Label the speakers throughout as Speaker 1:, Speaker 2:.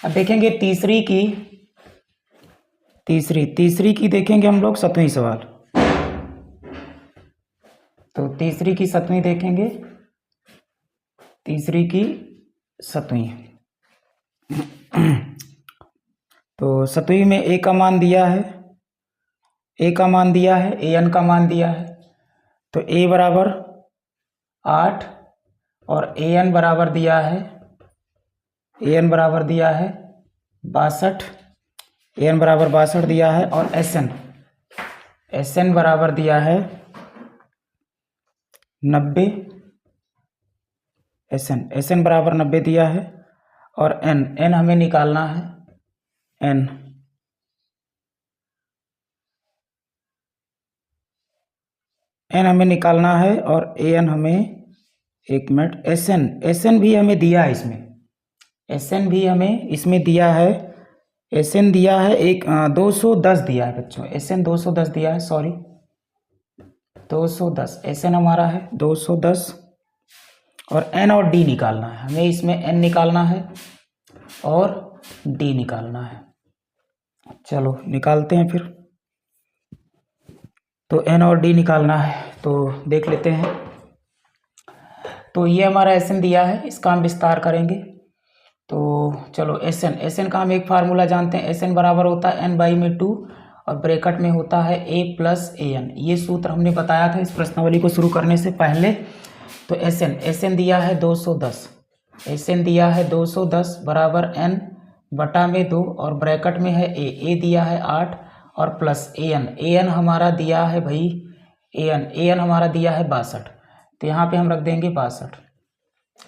Speaker 1: अब देखेंगे तीसरी की देखेंगे हम लोग 7वीं सवाल। तो तीसरी की 7वीं देखेंगे, तीसरी की 7वीं। तो 7वीं में ए का मान दिया है, ए का मान दिया है, ए एन का मान दिया है। तो ए बराबर 8 और ए एन बराबर दिया है, ए एन बराबर दिया है 62, ए एन बराबर 62 दिया है। और एस एन बराबर दिया है 90, एस एन बराबर 90 दिया है। और एन हमें निकालना है, एन हमें निकालना है। और ए एन हमें, एक मिनट, एस एन भी हमें दिया है इसमें, एस एन भी हमें इसमें दिया है। एस एन दिया है 210 दिया है बच्चों, एस एन 210 दिया है, सॉरी 210 एस एन हमारा है 210। और एन और डी निकालना है हमें, इसमें एन निकालना है और डी निकालना है। चलो निकालते हैं फिर। तो एन और डी निकालना है, तो देख लेते हैं। तो ये हमारा एस एन दिया है, इसका हम विस्तार करेंगे। तो चलो एस एन का हम एक फार्मूला जानते हैं, एस एन बराबर होता है n/2 और ब्रैकेट में होता है a + an। ये सूत्र हमने बताया था इस प्रश्नावली को शुरू करने से पहले। तो एस एन दिया है 210, एस एन दिया है 210 बराबर n/2 और ब्रैकेट में है a दिया है 8 और प्लस an हमारा दिया है भाई, an हमारा दिया है 62। तो यहाँ पे हम रख देंगे 62।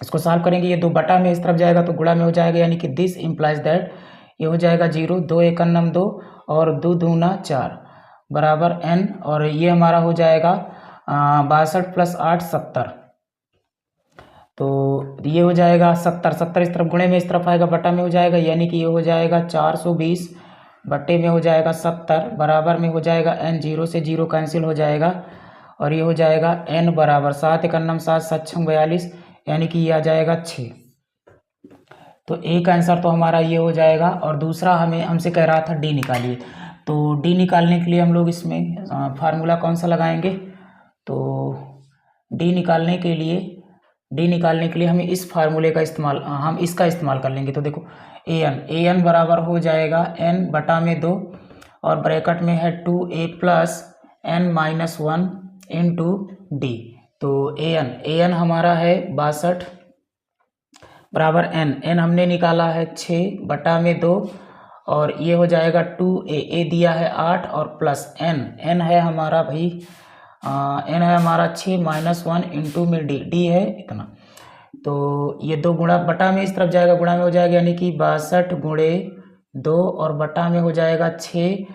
Speaker 1: इसको सॉल्व करेंगे, ये 2 बटा में इस तरफ जाएगा तो गुणा में हो जाएगा, यानी कि दिस इम्प्लाइज दैट ये हो जाएगा 0, 2 × 1 = 2 और 2 × 2 = 4 बराबर n। और ये हमारा हो जाएगा 62 + 8 70। तो ये हो जाएगा 70 इस तरफ गुणे में इस तरफ आएगा, बटा में हो जाएगा, यानी कि ये हो जाएगा 420 बटे में हो जाएगा 70 बराबर में हो जाएगा n, 0 से 0 कैंसिल हो जाएगा। और ये हो जाएगा n बराबर 7 × 1 = 7, 7 × 6 = 42, यानी कि ये आ जाएगा 6। तो एक आंसर तो हमारा ये हो जाएगा। और दूसरा हमसे कह रहा था डी निकालिए। तो डी निकालने के लिए हम लोग इसमें फार्मूला कौन सा लगाएंगे? तो डी निकालने के लिए हमें इस फार्मूले का इस्तेमाल, हम इसका इस्तेमाल कर लेंगे। तो देखो ए एन बराबर हो जाएगा n/2 और ब्रैकेट में है 2a + n-1 × d। तो ए एन हमारा है 62 बराबर n हमने निकाला है 6/2 और ये हो जाएगा 2a दिया है 8 और प्लस n है हमारा भाई, n है हमारा 6 - 1 × में d है इतना। तो ये 2 गुणा बटा में इस तरफ जाएगा, गुणा में हो जाएगा, यानी कि 62 × 2 और बटा में हो जाएगा 6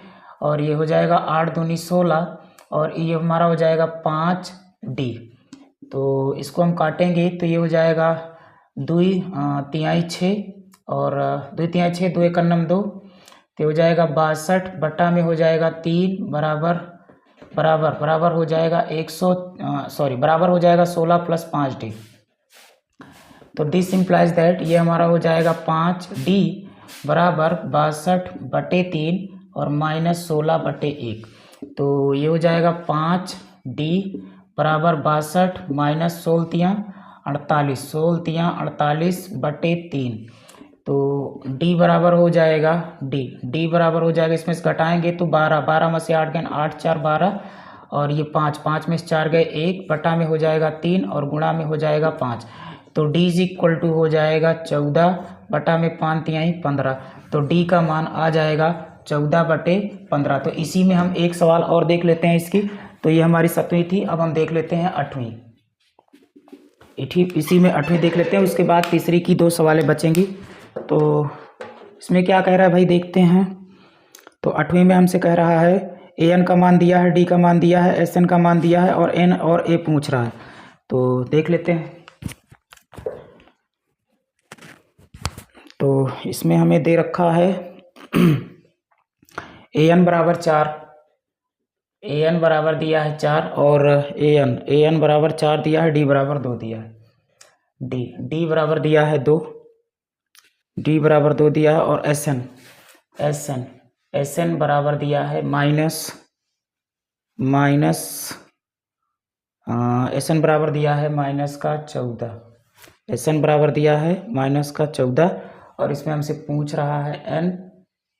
Speaker 1: और ये हो जाएगा 8 × 2 = 16 और ये हमारा हो जाएगा 5d। तो इसको हम काटेंगे तो ये हो जाएगा 2 तिहाई 6 और 2 तिहाई 6, 2 × 1 = 2, तो हो जाएगा 62 बटा में हो जाएगा 3 बराबर हो जाएगा 16 + 5d। तो दिस इम्प्लाइज दैट ये हमारा हो जाएगा 5d बराबर 62/3 और -16/1। तो ये हो जाएगा 5d बराबर 62 - 16 × 48/3। तो d बराबर हो जाएगा d बराबर हो जाएगा, इसमें से घटाएंगे तो 12 में से 8 गए 8 × 4 = 12 और ये 5 में से 4 गए 1 बटा में हो जाएगा 3 और गुणा में हो जाएगा 5। तो d = हो जाएगा 14 बटा में 5 तिहाई 15। तो d का मान आ जाएगा 14/15। तो इसी में हम एक सवाल और देख लेते हैं इसकी। तो ये हमारी 7वीं थी, अब हम देख लेते हैं 8वीं। इसी में 8वीं देख लेते हैं, उसके बाद तीसरी की 2 सवालें बचेंगी। तो इसमें क्या कह रहा है भाई, देखते हैं। तो 8वीं में हमसे कह रहा है ए एन का मान दिया है, डी का मान दिया है, एस एन का मान दिया है और एन और ए पूछ रहा है। तो देख लेते हैं। तो इसमें हमें दे रखा है ए एन बराबर 4, ए एन बराबर दिया है 4 और ए एन बराबर 4 दिया है, डी बराबर 2 दिया है, डी बराबर दिया है 2। डी बराबर 2 दिया है, और एस एन बराबर दिया है एस एन बराबर दिया है -14। एस एन बराबर दिया है -14, और इसमें हमसे पूछ रहा है एन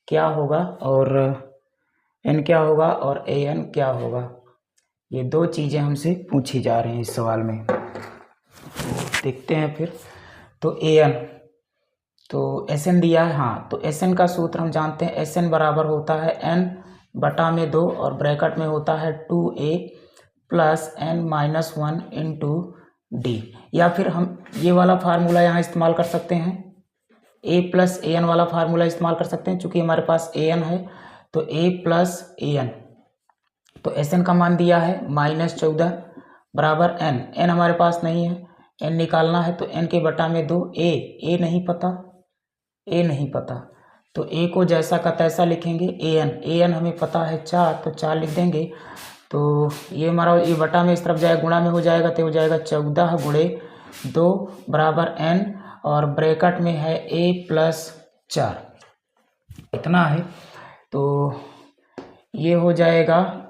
Speaker 1: क्या होगा और एन क्या होगा और ए एन क्या होगा। ये दो चीज़ें हमसे पूछी जा रही हैं इस सवाल में। तो देखते हैं फिर। तो ए एन, तो एस एन दिया है, हाँ, तो एस एन का सूत्र हम जानते हैं। एस एन बराबर होता है एन बटा में 2 और ब्रैकेट में होता है 2a plus n-1 into D. या फिर हम ये वाला फार्मूला यहाँ इस्तेमाल कर सकते हैं, a प्लस ए एन वाला फार्मूला इस्तेमाल कर सकते हैं। चूँकि हमारे पास ए एन है तो a प्लस ए एन, तो एस एन का मान दिया है -14 बराबर n हमारे पास नहीं है, n निकालना है तो n के बटा में 2, a नहीं पता, तो a को जैसा का तैसा लिखेंगे। ए एन हमें पता है 4, तो 4 लिख देंगे। तो ये हमारा ये बटा में इस तरफ जाएगा, गुणा में हो जाएगा, तो हो जाएगा 14 गुणे 2 बराबर n, और ब्रैकेट में है a प्लस 4, इतना है। तो ये हो जाएगा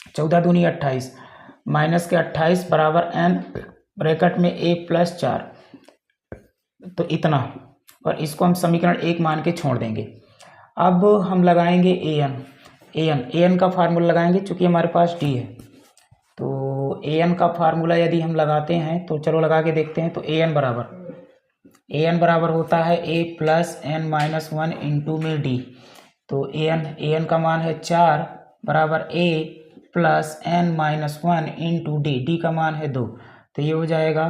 Speaker 1: 14 दूनी 28, माइनस के 28 बराबर n, ब्रैकेट में a प्लस 4, तो इतना, और इसको हम समीकरण 1 मान के छोड़ देंगे। अब हम लगाएंगे ए एन का फार्मूला लगाएंगे, चूँकि हमारे पास डी है। तो ए एन का फार्मूला यदि हम लगाते हैं तो चलो लगा के देखते हैं। तो ए एन बराबर होता है a प्लस n-1 इंटू में डी। तो ए एन का मान है 4 बराबर a plus n-1 into D का मान है 2। तो ये हो जाएगा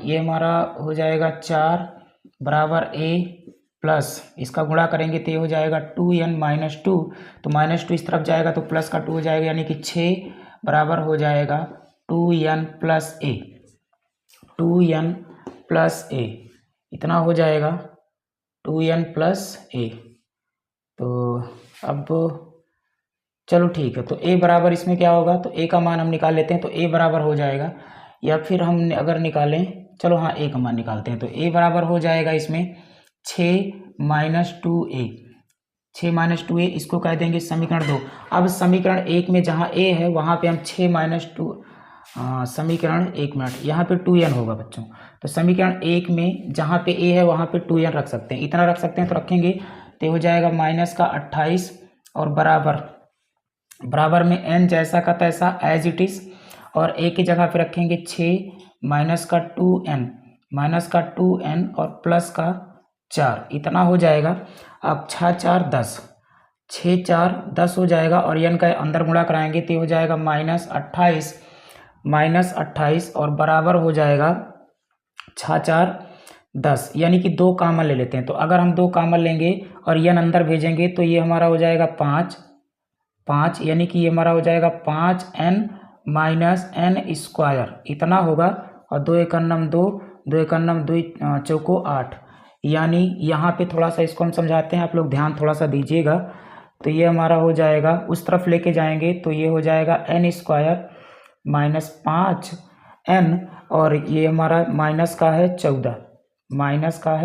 Speaker 1: ये हमारा हो जाएगा 4 बराबर a प्लस, इसका गुणा करेंगे तो ये हो जाएगा 2n-2, तो -2 इस तरफ जाएगा तो प्लस का 2 हो जाएगा, यानी कि 6 बराबर हो जाएगा 2n प्लस a, इतना हो जाएगा 2n प्लस a। तो अब चलो ठीक है, तो a बराबर इसमें क्या होगा, तो a का मान हम निकाल लेते हैं। तो a बराबर हो जाएगा, या फिर हम अगर निकालें, चलो हाँ a का मान निकालते हैं। तो a बराबर हो जाएगा इसमें 6-2a, इसको कह देंगे समीकरण 2। अब समीकरण 1 में जहाँ a है वहाँ पे हम 6-2 समीकरण 1 मिनट, यहाँ पे 2n होगा बच्चों। तो समीकरण 1 में जहाँ पे a है वहाँ पे 2n रख सकते हैं, इतना रख सकते हैं, तो रखेंगे तो हो जाएगा -28 और बराबर में n जैसा का तैसा एज इट इज़, और a की जगह पे रखेंगे 6 -2n और प्लस का 4, इतना हो जाएगा। अब 6-4 10, 6-4 10 हो जाएगा, और n का अंदर गुणा कराएंगे तो हो जाएगा -28 और बराबर हो जाएगा 6-4 10, यानी कि 2 कामन ले लेते हैं। तो अगर हम 2 कामन लेंगे और n अंदर भेजेंगे तो ये हमारा हो जाएगा 5, यानी कि ये हमारा हो जाएगा 5n - n², इतना होगा। और 2 एकन्नम 2, 2 एकन्नम 2 चौको 8, यानी यहाँ पे थोड़ा सा इसको हम समझाते हैं, आप लोग ध्यान थोड़ा सा दीजिएगा। तो ये हमारा हो जाएगा, उस तरफ लेके जाएंगे तो ये हो जाएगा n² -5n, और ये हमारा माइनस का है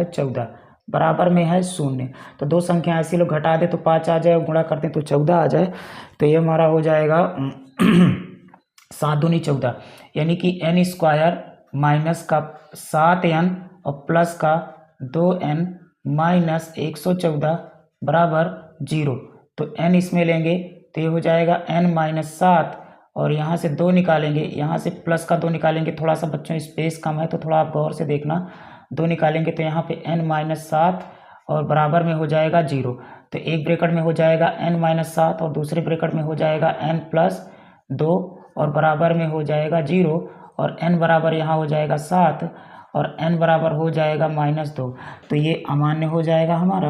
Speaker 1: 14 बराबर में है 0। तो दो संख्या ऐसी लोग घटा दे तो 5 आ जाए, गुणा करते हैं तो 14 आ जाए। तो ये हमारा हो जाएगा 7 दूनी 14, यानी कि n² माइनस का 7n और प्लस का 2n माइनस 114 बराबर 0। तो n इसमें लेंगे तो ये हो जाएगा n-7, और यहाँ से 2 निकालेंगे, यहाँ से प्लस का 2 निकालेंगे, थोड़ा सा बच्चों स्पेस कम है तो थोड़ा आप गौर से देखना। 2 निकालेंगे तो यहाँ पे n-7 और बराबर में हो जाएगा 0। तो एक ब्रैकेट में हो जाएगा n-7 और दूसरे ब्रैकेट में हो जाएगा n+2 और बराबर में हो जाएगा 0, और n बराबर यहाँ हो जाएगा 7 और n बराबर हो जाएगा -2। तो ये अमान्य हो जाएगा हमारा,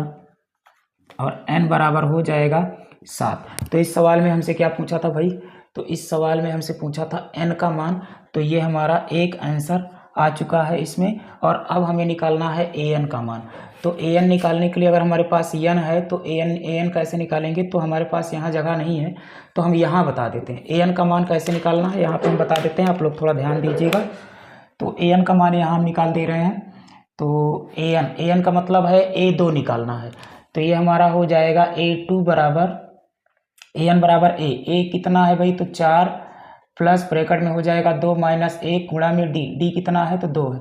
Speaker 1: और n बराबर हो जाएगा 7। तो इस सवाल में हमसे क्या पूछा था भाई, तो इस सवाल में हमसे पूछा था n का मान। तो ये हमारा एक आंसर आ चुका है इसमें, और अब हमें निकालना है an का मान। तो an निकालने के लिए अगर हमारे पास n है तो an कैसे निकालेंगे, तो हमारे पास यहाँ जगह नहीं है तो हम यहाँ बता देते हैं an का मान कैसे निकालना है, यहाँ पे हम बता देते हैं, आप लोग थोड़ा ध्यान दीजिएगा। तो an का मान यहाँ हम निकाल दे रहे हैं। तो an का मतलब है a2 निकालना है, तो ये हमारा हो जाएगा a2 बराबर an बराबर a कितना है भाई, तो 4 प्लस ब्रैकेट में हो जाएगा 2 माइनस 1 गुणा में d कितना है, तो 2 है,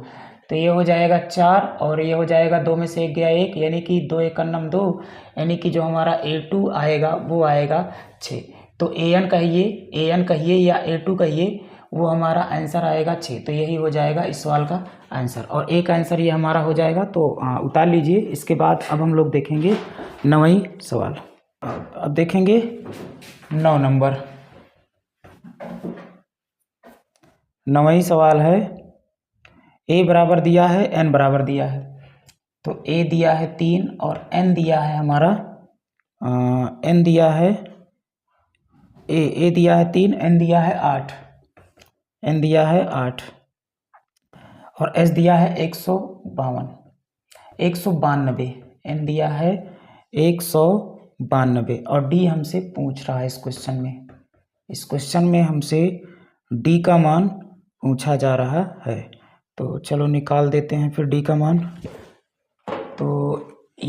Speaker 1: तो ये हो जाएगा 4 और ये हो जाएगा 2 में से 1 गया 1, यानी कि 2 एकम 2, यानी कि जो हमारा a2 आएगा वो आएगा 6। तो an कहिए या a2 कहिए, वो हमारा आंसर आएगा 6। तो यही हो जाएगा इस सवाल का आंसर, और एक आंसर ये हमारा हो जाएगा। तो उतार लीजिए। इसके बाद अब हम लोग देखेंगे 9वां सवाल। अब देखेंगे 9 नंबर। 9वां सवाल है, a बराबर दिया है, n बराबर दिया है। तो a दिया है 3 और n दिया है हमारा n दिया है a दिया है 3, n दिया है 8, n दिया है 8 और s दिया है 192, n दिया है 192 और d हमसे पूछ रहा है इस क्वेश्चन में हमसे d का मान पूछा जा रहा है। तो चलो निकाल देते हैं फिर d का मान। तो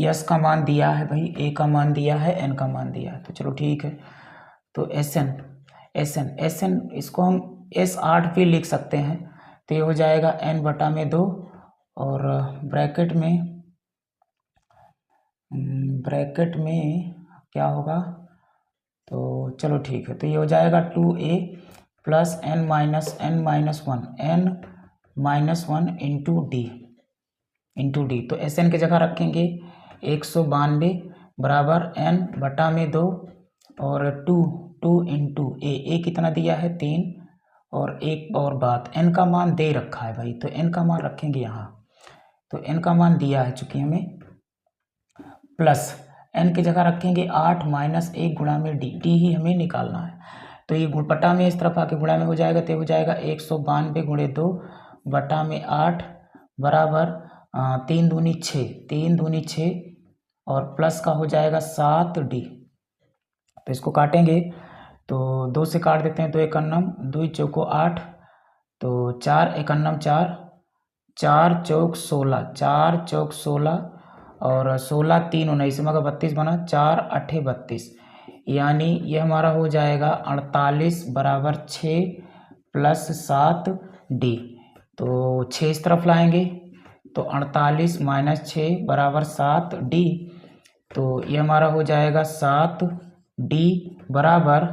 Speaker 1: s का मान दिया है भाई, a का मान दिया है, n का मान दिया है, तो चलो ठीक है। तो SN इसको हम S8 भी लिख सकते हैं। तो ये हो जाएगा n/2 और ब्रैकेट में क्या होगा, तो चलो ठीक है। तो ये हो जाएगा 2a plus n minus 1 into D. तो SN की जगह रखेंगे 192 बराबर n/2 और 2 इंटू ए कितना दिया है 3, और एक और बात n का मान दे रखा है भाई, तो n का मान रखेंगे यहाँ। तो n का मान दिया है चूंकि हमें, प्लस n की जगह रखेंगे 8 माइनस 1 गुणा में d ही हमें निकालना है। तो ये बटा में इस तरफ आके गुणा में हो जाएगा, तो हो जाएगा 192 गुणे 2 बटा में 8 बराबर 3 दूनी 6 और प्लस का हो जाएगा 7d। तो इसको काटेंगे, तो 2 से काट देते हैं, 2 एकन्नम 2 चौको 8, तो 4 एकन्नम 4, 4 चौक 16 और 16 3 19 मगर 32 बना, 4 8 32, यानी ये हमारा हो जाएगा 48 बराबर 6 प्लस 7d। तो 6 इस तरफ लाएंगे, तो 48 माइनस 6 बराबर 7d। तो ये हमारा हो जाएगा 7d बराबर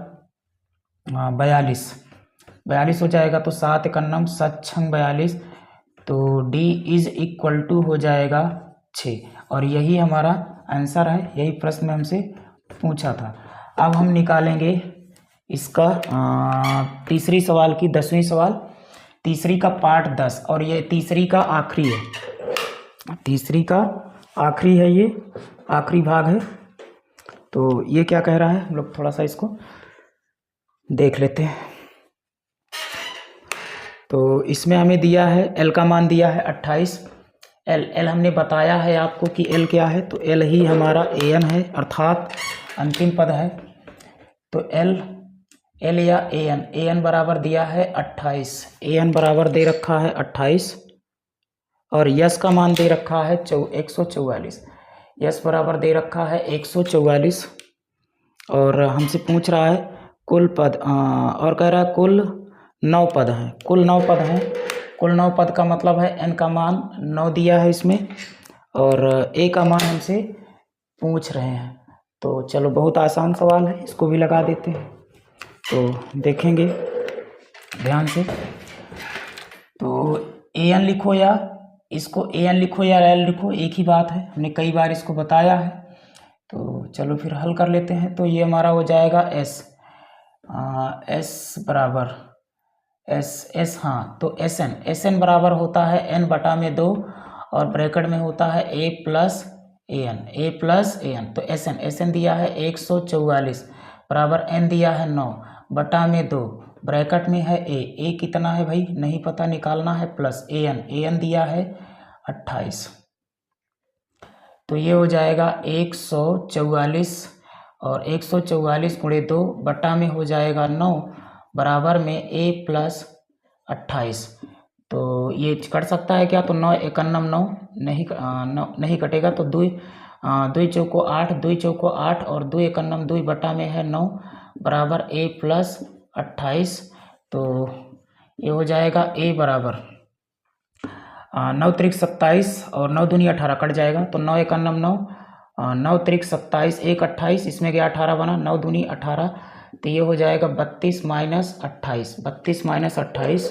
Speaker 1: 42 हो जाएगा। तो 7 एकन्नम 7 छंग 42, तो d इज इक्वल टू हो जाएगा 6, और यही हमारा आंसर है। यही प्रश्न में हमसे पूछा था। अब हम निकालेंगे इसका तीसरी सवाल की 10वीं सवाल, तीसरी का पार्ट 10, और ये तीसरी का आखिरी है, ये आखिरी भाग है। तो ये क्या कह रहा है, हम लोग थोड़ा सा इसको देख लेते हैं। तो इसमें हमें दिया है l का मान दिया है 28। l हमने बताया है आपको कि l क्या है, तो l ही हमारा an है, अर्थात अंतिम पद है। तो l या an बराबर दिया है 28, an बराबर दे रखा है 28 और यस का मान दे रखा है 144, यस बराबर दे रखा है 144 और हमसे पूछ रहा है कुल पद, और कह रहा है कुल 9 पद हैं। कुल 9 पद का मतलब है n का मान 9 दिया है इसमें, और a का मान हमसे पूछ रहे हैं। तो चलो बहुत आसान सवाल है, इसको भी लगा देते हैं। तो देखेंगे ध्यान से। तो an लिखो या इसको an लिखो या l लिखो, एक ही बात है, हमने कई बार इसको बताया है। तो चलो फिर हल कर लेते हैं। तो ये हमारा हो जाएगा s बराबर s हाँ, तो SN बराबर होता है n/2 और ब्रैकेट में होता है a प्लस an। तो SN दिया है 144 बराबर n दिया है 9/2, ब्रैकेट में है a कितना है भाई नहीं पता, निकालना है, प्लस an दिया है 28। तो ये हो जाएगा 144 और 144 गुणे 2 बटा में हो जाएगा 9 बराबर में a प्लस 28। तो ये कट सकता है क्या? तो 9 एकन्नम 9 नहीं कटेगा। तो 2 2 चौको 8, 2 चौको 8 और 2 एकन्नम 2 बटा में है 9 बराबर a प्लस 28। तो ये हो जाएगा a बराबर 9 त्रिक 27 और 9 दूनी 18 कट जाएगा। तो 9 एकन्नम 9, 9 त्रिक 27, 1 28, इसमें गया 18 बना, 9 दूनी 18। तो ये हो जाएगा 32 माइनस 28, 32 माइनस 28।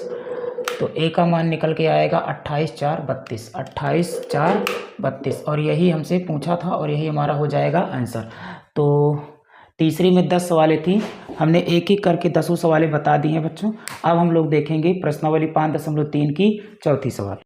Speaker 1: तो a का मान निकल के आएगा 28 4 32, 28 4 32। और यही हमसे पूछा था और यही हमारा हो जाएगा आंसर। तो तीसरी में 10 सवालें थी, हमने एक एक करके 10 सवालें बता दी हैं बच्चों। अब हम लोग देखेंगे प्रश्नावली 5.3 की चौथी सवाल।